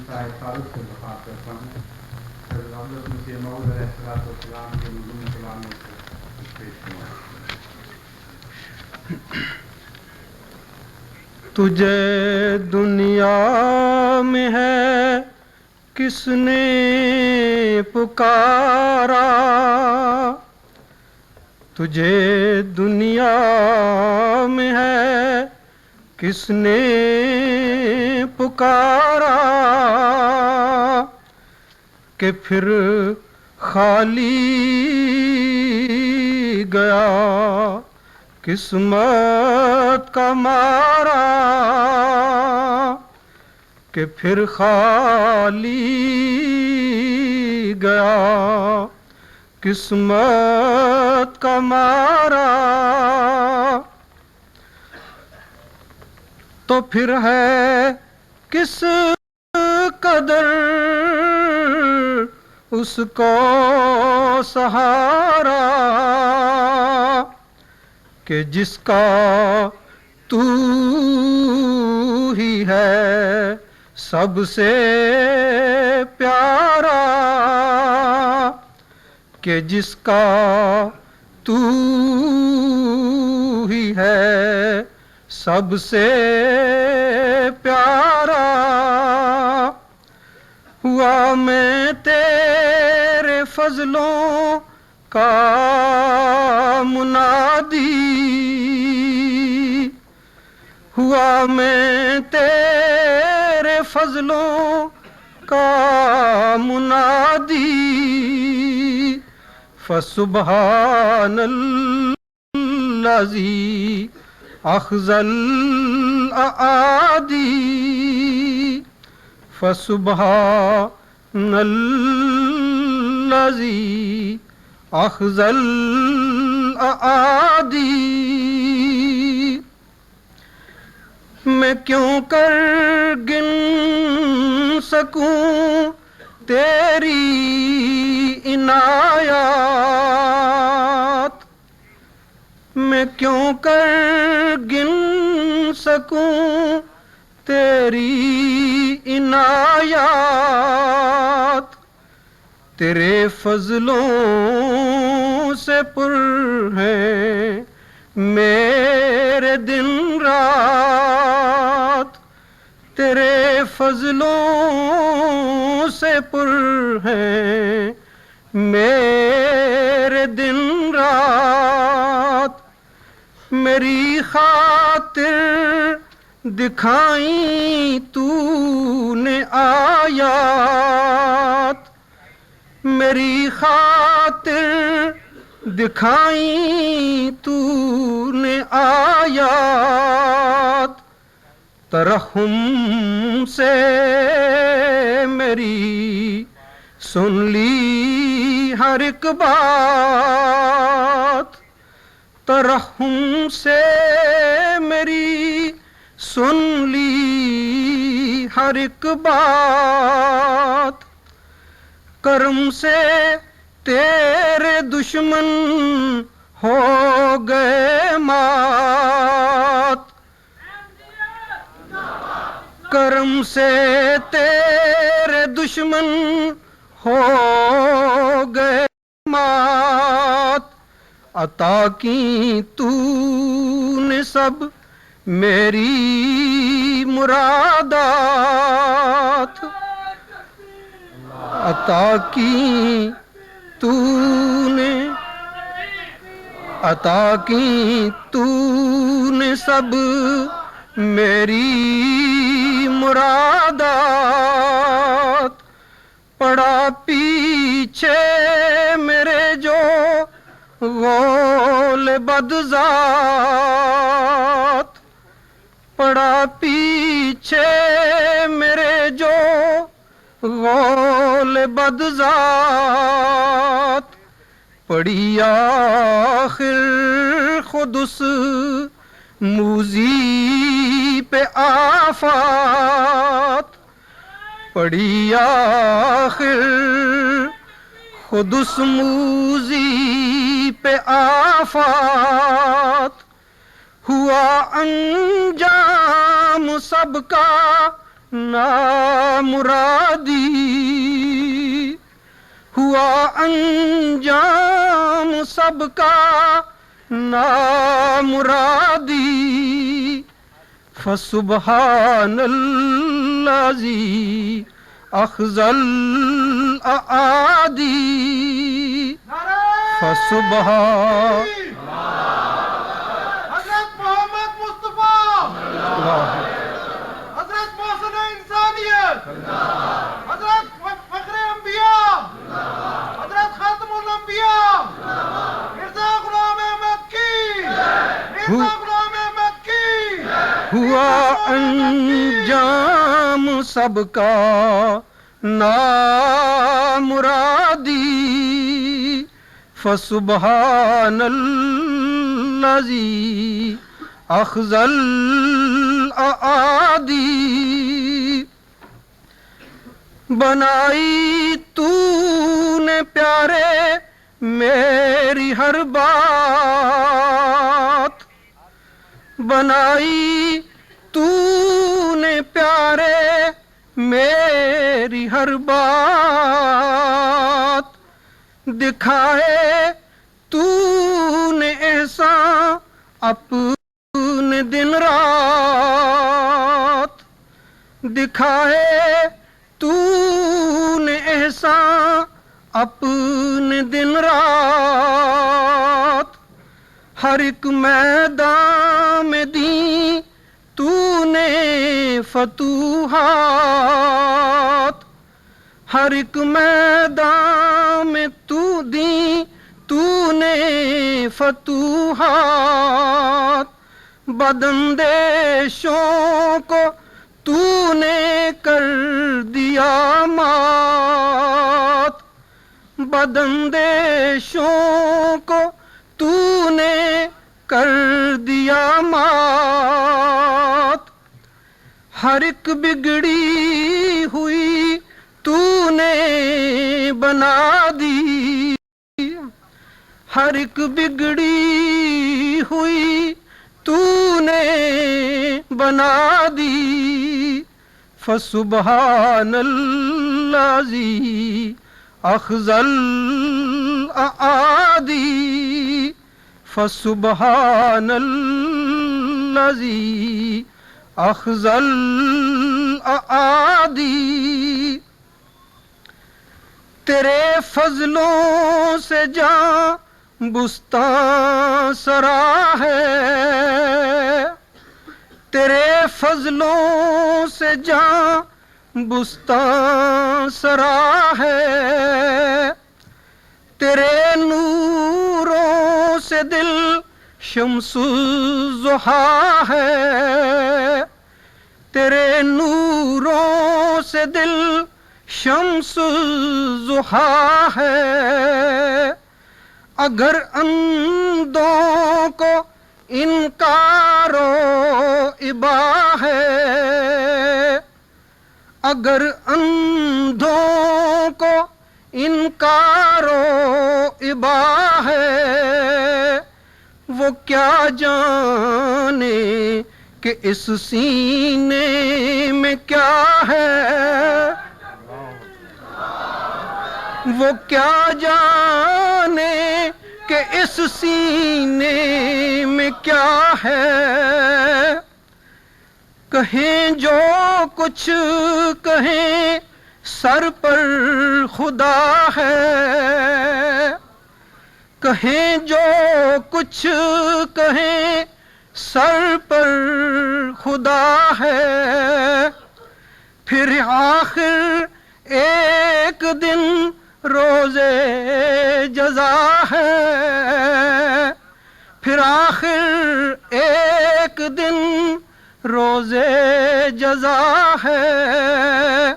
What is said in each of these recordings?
صاحب فاروق سے بات کرتا ہوں. حضرت مسیح موعود علیہ السلام کے نزول کلاموں سے پیش ہوا. تجھے دنیا میں ہے کس نے پکارا، تجھے دنیا میں ہے کس نے پکارا، کہ پھر خالی گیا قسمت کا مارا، کہ پھر خالی گیا قسمت کا مارا. تو پھر ہے کس قدر اس کو سہارا، کہ جس کا تو ہی ہے سب سے پیارا، کہ جس کا تو ہی ہے سب سے پیارا. ہوا میں تیرے فضلوں کا منادی، ہوا میں تیرے فضلوں کا منادی، فسبحان الذی اخذ الاعادی، فسبحان الذی اخذ الاعادی. میں کیوں کر گن سکوں تیری عنایات، میں کیوں کر گن سکوں تیری عنایات، تیرے فضلوں سے پر ہیں میرے دن رات، تیرے فضلوں سے پر ہیں میرے دن رات. میری خاطر دکھائیں تو نے آیات، میری خاطر دکھائیں تو نے آیات، ترحم سے میری سن لی ہر ایک بات، ترحم سے میری سن لی ہر ایک بات. کرم سے تیرے دشمن ہو گئے مات، کرم سے تیرے دشمن ہو گئے مات. عطا کی تو نے سب میری مرادات، عطا کی تو نے، عطا کی تو نے سب میری مرادات. پڑا پیچھے میرے جو غول بدذات، پڑا پیچھے میرے جو غول بدذات، پڑی آخر خود اس موذی پہ آفات، پڑی آخر خود اس موذی پہ آفات. ہوا انجام سب کا نامرادی ہوا انجام سب کا نامرادی فسبحان الذی اخذ الاعادی فسبحان حضرت محمد مصطفیٰ، حضرت محسن انسانیت، حضرت فخر انبیاء، حضرت خاتم الانبیاء، مرزا غلام احمد کی، مرزا غلام احمد کی، ہوا انجام سب کا نامرادی فسبحان الذی اخذ الاعادی بنائی تو نے پیارے میری ہر بات بنائی تو نے پیارے میری ہر بات دکھائے تو نے احسان اپنے دن رات دکھائے تو نے احسان اپنے دن رات ہر ایک میدان میں دی تو نے فتوحات ہر ایک میدان میں تو دی تو نے فتوحات بداندیشوں کو تو نے کر دیا مات بداندیشوں کو تو نے کر دیا مات ہر ایک بگڑی ہوئی تو نے بنا دی ہر ایک بگڑی ہوئی تو نے بنا دی فسبحان الذی اخذ الاعادی فسبحان الذی اخذ الاعادی تیرے فضلوں سے جاں بستان سرا ہے تیرے فضلوں سے جاں بستان سرا ہے تیرے نوروں سے دل شمس الضحیٰ ہے تیرے نوروں سے دل شمس الضحیٰ ہے اگر اندھوں کو انکار و ابا ہے اگر اندھوں کو انکار و ابا ہے وہ کیا جانے کہ اس سینے میں کیا ہے وہ کیا جانے کہ اس سینے میں کیا ہے کہیں جو کچھ کہیں سر پر خدا ہے کہیں جو کچھ کہیں سر پر خدا ہے پھر آخر ایک دن روزے جزا ہے پھر آخر ایک دن روزے جزا ہے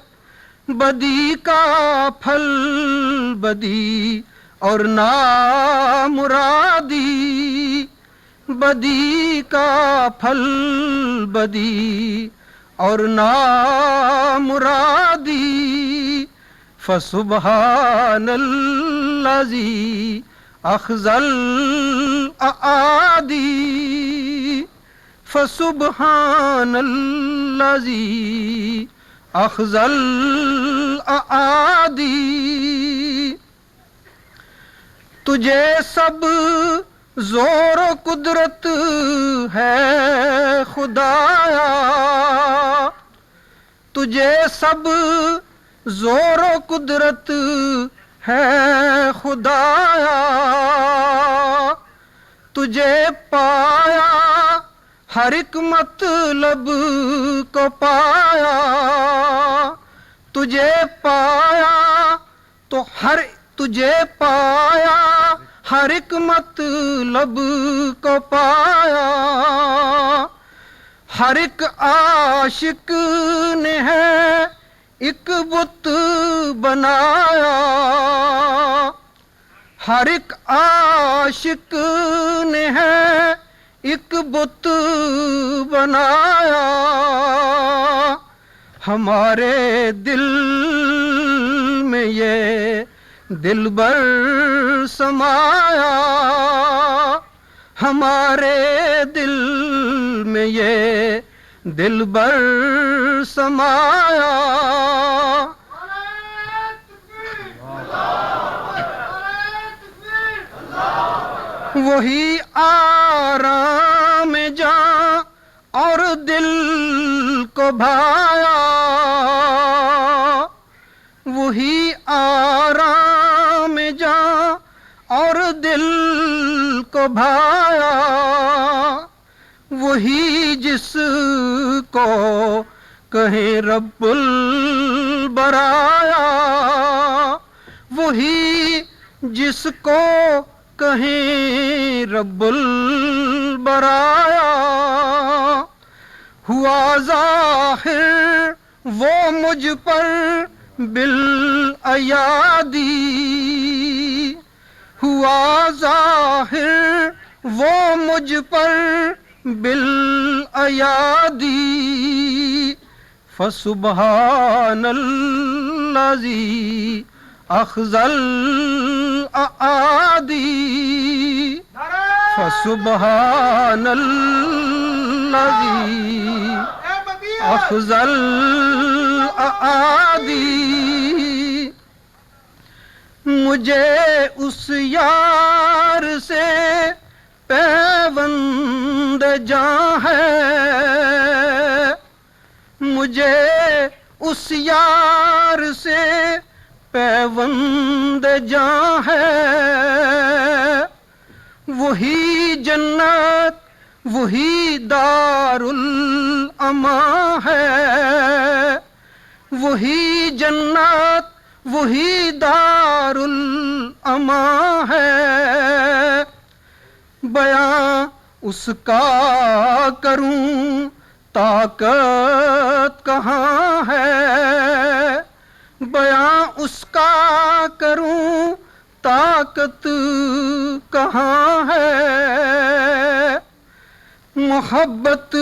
بدی کا پھل بدی اور نامرادی بدی کا پھل بدی اور نامرادی فسبحان الذی اخذ الاعادی فسبحان الذی اخذ الاعادی تجھے سب زور و قدرت ہے خدایا تجھے سب زور و قدرت ہے خدایا تجھے پایا ہر ایک مطلب کو پایا تجھے پایا تو تجھے پایا ہر ایک مطلب کو پایا ہر ایک عاشق نے ہے ایک بت بنایا ہر ایک عاشق نے ہے ایک بت بنایا ہمارے دل میں یہ دلبر سمایا ہمارے دل میں یہ دلبر سمایا وہی آرام جاں اور دل کو بھایا وہی آرام جاں اور دل کو بھایا وہی جس کو کہیں رب البرایا وہی جس کو کہیں رب البرایا ہوا ظاہر وہ مجھ پر بالایادی ہوا ظاہر وہ مجھ پر بالایادی فسبحان الذی اخذ الاعادی فسبحان الذی اخذ الاعادی مجھے اس یار سے پیوند جاں ہے مجھے اس یار سے پیوند جاں ہے وہی جنت وہی دار الامان ہے وہی جنت وہی دار الامان ہے بیاں اس کا کروں طاقت کہاں ہے بیاں اس کا کروں طاقت کہاں ہے محبت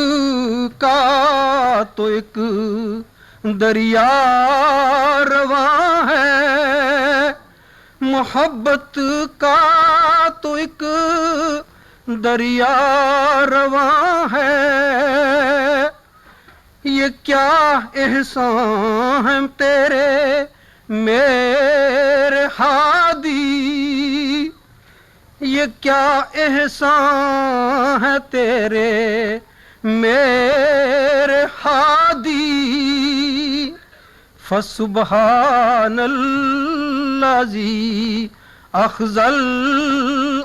کا تو ایک دریا رواں ہے محبت کا تو ایک دریا رواں ہے یہ کیا احسان ہے تیرے میرے ہادی یہ کیا احسان ہے تیرے میرے ہادی فسبحان الذی اخذ الاعادی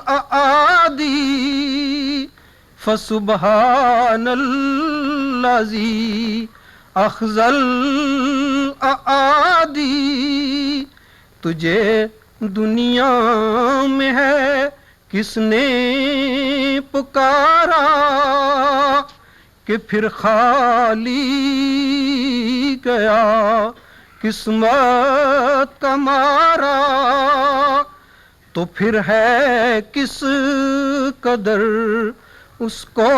فسبحان الذی اخذ الاعادی تجھے دنیا میں ہے کس نے پکارا کہ پھر خالی گیا قسمت کا مارا تو پھر ہے کس قدر اس کو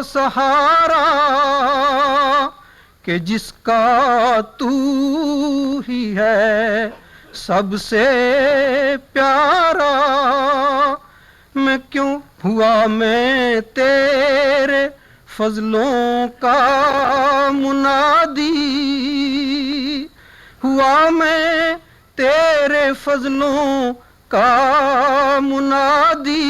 سہارا کہ جس کا تو ہی ہے سب سے پیارا میں کیوں ہوا میں تیرے فضلوں کا منادی ہوا میں تیرے فضلوں کا منادی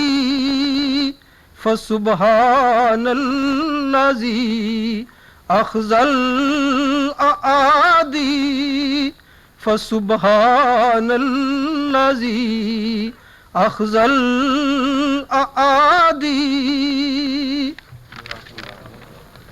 فسبحان الذی اخذ الاعادی فسبحان الذی اخذ الاعادی